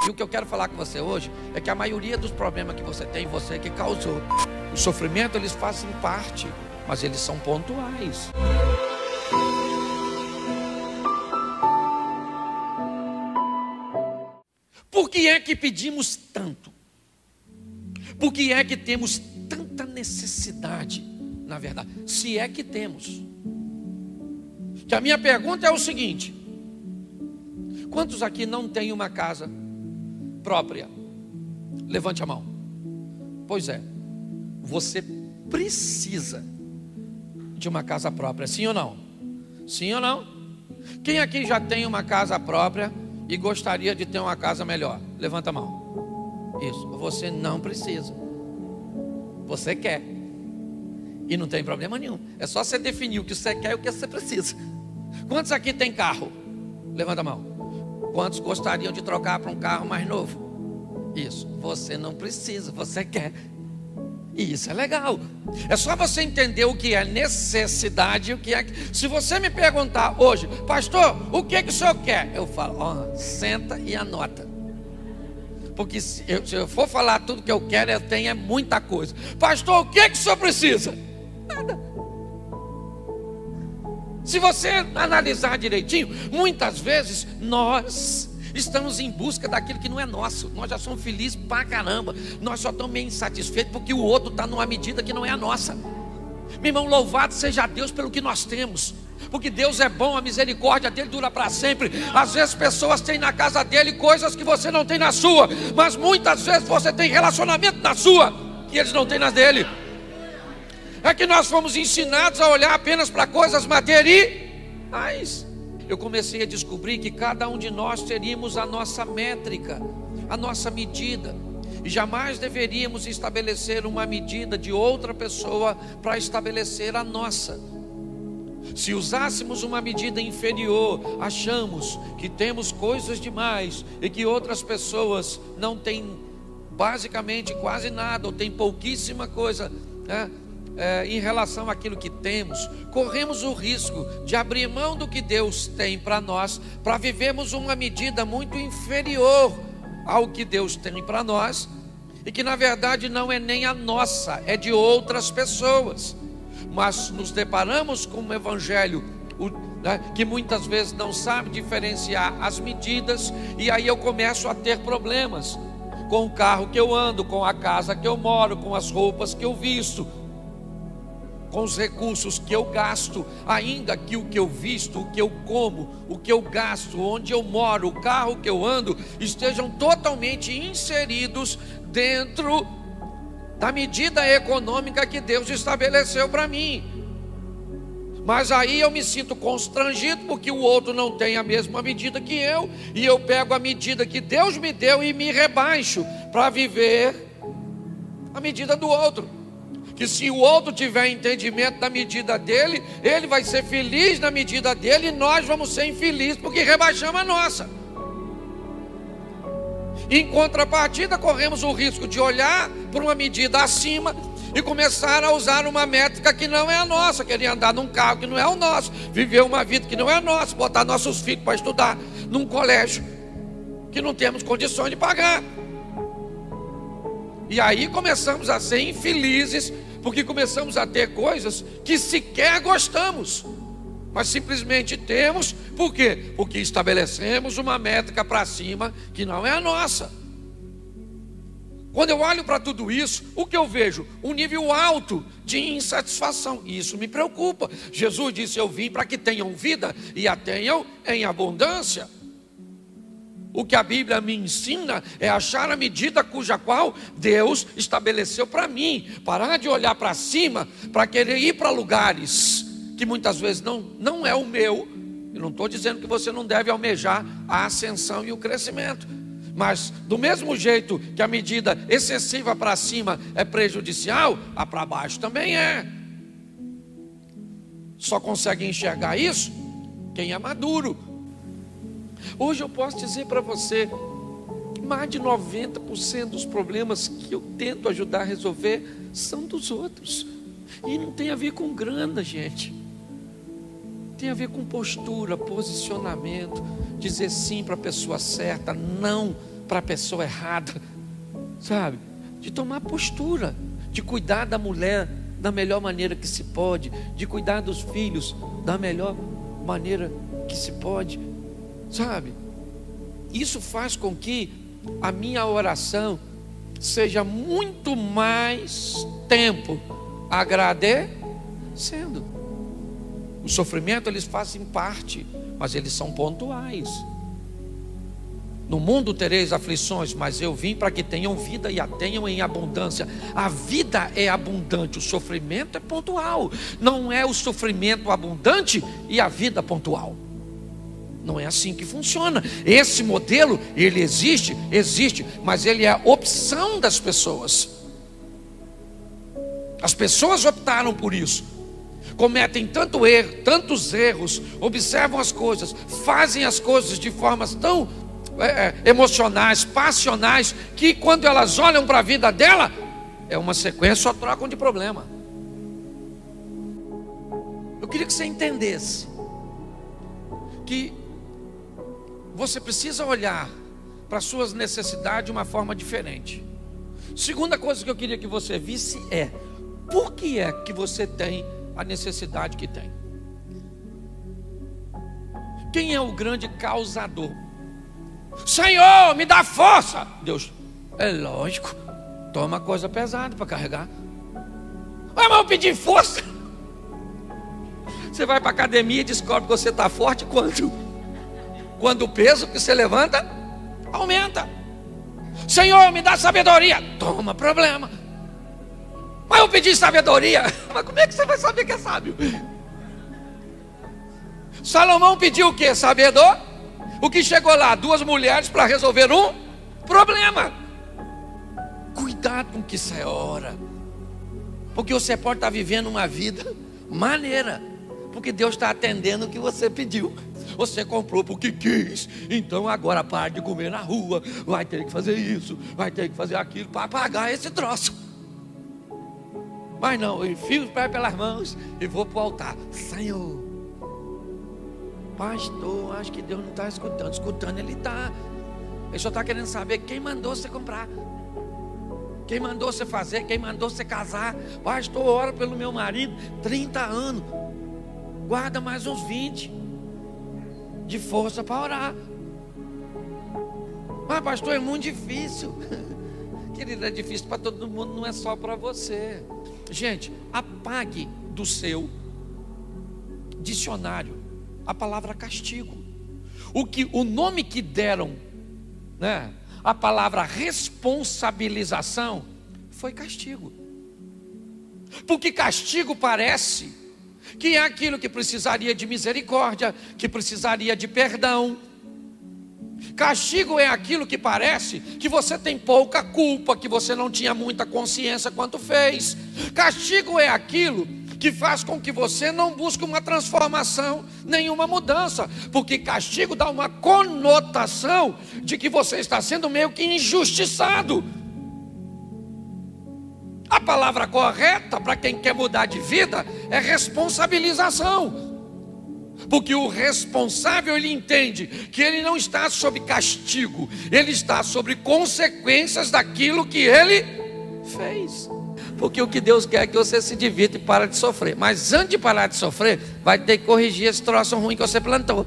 E o que eu quero falar com você hoje é que a maioria dos problemas que você tem, você que causou. O sofrimento, eles fazem parte, mas eles são pontuais. Por que é que pedimos tanto? Por que é que temos tanta necessidade, na verdade? Se é que temos. Que a minha pergunta é o seguinte: quantos aqui não têm uma casa própria? Levante a mão. Pois é, você precisa de uma casa própria, sim ou não? Sim ou não? Quem aqui já tem uma casa própria e gostaria de ter uma casa melhor? Levanta a mão. Isso, você não precisa. Você quer. E não tem problema nenhum. É só você definir o que você quer e o que você precisa. Quantos aqui tem carro? Levanta a mão. Quantos gostariam de trocar para um carro mais novo? Isso, você não precisa, você quer. E isso é legal. É só você entender o que é necessidade, o que é. Se você me perguntar hoje, pastor, o que é que o senhor quer? Eu falo, senta e anota. Porque se eu for falar tudo que eu quero, eu tenho muita coisa. Pastor, o que é que o senhor precisa? Nada. Se você analisar direitinho, muitas vezes nós estamos em busca daquilo que não é nosso. Nós já somos felizes pra caramba. Nós só estamos meio insatisfeitos porque o outro está numa medida que não é a nossa. Meu irmão, louvado seja Deus pelo que nós temos. Porque Deus é bom, a misericórdia dele dura para sempre. Às vezes pessoas têm na casa dele coisas que você não tem na sua. Mas muitas vezes você tem relacionamento na sua que eles não têm na dele. É que nós fomos ensinados a olhar apenas para coisas materiais. Eu comecei a descobrir que cada um de nós teríamos a nossa métrica, a nossa medida. E jamais deveríamos estabelecer uma medida de outra pessoa para estabelecer a nossa. Se usássemos uma medida inferior, achamos que temos coisas demais e que outras pessoas não têm basicamente quase nada, ou têm pouquíssima coisa, né? Em relação àquilo que temos, corremos o risco de abrir mão do que Deus tem para nós, para vivermos uma medida muito inferior ao que Deus tem para nós, e que na verdade não é nem a nossa, é de outras pessoas. Mas nos deparamos com um evangelho que muitas vezes não sabe diferenciar as medidas, e aí eu começo a ter problemas com o carro que eu ando, com a casa que eu moro, com as roupas que eu visto, com os recursos que eu gasto, ainda que o que eu visto, o que eu como, o que eu gasto, onde eu moro, o carro que eu ando, estejam totalmente inseridos dentro da medida econômica que Deus estabeleceu para mim. Mas aí eu me sinto constrangido porque o outro não tem a mesma medida que eu, e eu pego a medida que Deus me deu e me rebaixo para viver a medida do outro. Que se o outro tiver entendimento da medida dele, ele vai ser feliz na medida dele, e nós vamos ser infelizes porque rebaixamos a nossa. Em contrapartida, corremos o risco de olhar por uma medida acima e começar a usar uma métrica que não é a nossa, querer andar num carro que não é o nosso, viver uma vida que não é nossa, botar nossos filhos para estudar num colégio que não temos condições de pagar. E aí começamos a ser infelizes, porque começamos a ter coisas que sequer gostamos, mas simplesmente temos. Por quê? Porque estabelecemos uma métrica para cima que não é a nossa. Quando eu olho para tudo isso, o que eu vejo? Um nível alto de insatisfação, e isso me preocupa. Jesus disse: eu vim para que tenham vida e a tenham em abundância. O que a Bíblia me ensina é achar a medida cuja qual Deus estabeleceu para mim. Parar de olhar para cima, para querer ir para lugares que muitas vezes não é o meu. Eu não estou dizendo que você não deve almejar a ascensão e o crescimento, mas do mesmo jeito que a medida excessiva para cima é prejudicial, a para baixo também é. Só consegue enxergar isso quem é maduro. Hoje eu posso dizer para você, mais de 90% dos problemas que eu tento ajudar a resolver são dos outros. E não tem a ver com grana, gente. Tem a ver com postura, posicionamento, dizer sim para a pessoa certa, não para a pessoa errada, sabe? De tomar postura, de cuidar da mulher da melhor maneira que se pode, de cuidar dos filhos da melhor maneira que se pode, sabe? Isso faz com que a minha oração seja muito mais tempo agradecendo. O sofrimento eles fazem parte, mas eles são pontuais. No mundo tereis aflições, mas eu vim para que tenham vida e a tenham em abundância. A vida é abundante, o sofrimento é pontual. Não é o sofrimento abundante e a vida pontual. Não é assim que funciona. Esse modelo, ele existe, mas ele é a opção das pessoas. As pessoas optaram por isso. Cometem tantos erros, observam as coisas, fazem as coisas de formas tão emocionais, passionais, que quando elas olham para a vida dela, é uma sequência, só trocam de problema. Eu queria que você entendesse que você precisa olhar para as suas necessidades de uma forma diferente. Segunda coisa que eu queria que você visse é: por que é que você tem a necessidade que tem? Quem é o grande causador? Senhor, me dá força. Deus, é lógico, toma coisa pesada para carregar. Mas eu pedi força. Você vai para a academia e descobre que você está forte quando o peso que você levanta aumenta. Senhor, me dá sabedoria. Toma problema. Mas eu pedi sabedoria. Mas como é que você vai saber que é sábio? Salomão pediu o que? Sabedor. O que chegou lá? 2 mulheres para resolver um problema. Cuidado com o que você ora, porque você pode estar vivendo uma vida maneira, porque Deus está atendendo o que você pediu. Você comprou porque quis, então agora para de comer na rua, vai ter que fazer isso, vai ter que fazer aquilo para pagar esse troço. Mas não, eu enfio os pés pelas mãos e vou para o altar. Senhor, pastor, acho que Deus não está escutando. Escutando Ele está. Ele só está querendo saber quem mandou você comprar, quem mandou você fazer, quem mandou você casar. Pastor, ora pelo meu marido, 30 anos, guarda mais uns 20 de força para orar. Mas pastor, é muito difícil. Querido, é difícil para todo mundo, não é só para você. Gente, apague do seu dicionário a palavra castigo. O nome que deram, né, a palavra responsabilização foi castigo. Porque castigo parece que é aquilo que precisaria de misericórdia, que precisaria de perdão. Castigo é aquilo que parece que você tem pouca culpa, que você não tinha muita consciência quanto fez. Castigo é aquilo que faz com que você não busque uma transformação, nenhuma mudança, porque castigo dá uma conotação de que você está sendo meio que injustiçado. A palavra correta para quem quer mudar de vida é responsabilização. Porque o responsável, ele entende que ele não está sob castigo, ele está sob consequências daquilo que ele fez. Porque o que Deus quer é que você se divirta e para de sofrer. Mas antes de parar de sofrer, vai ter que corrigir esse troço ruim que você plantou.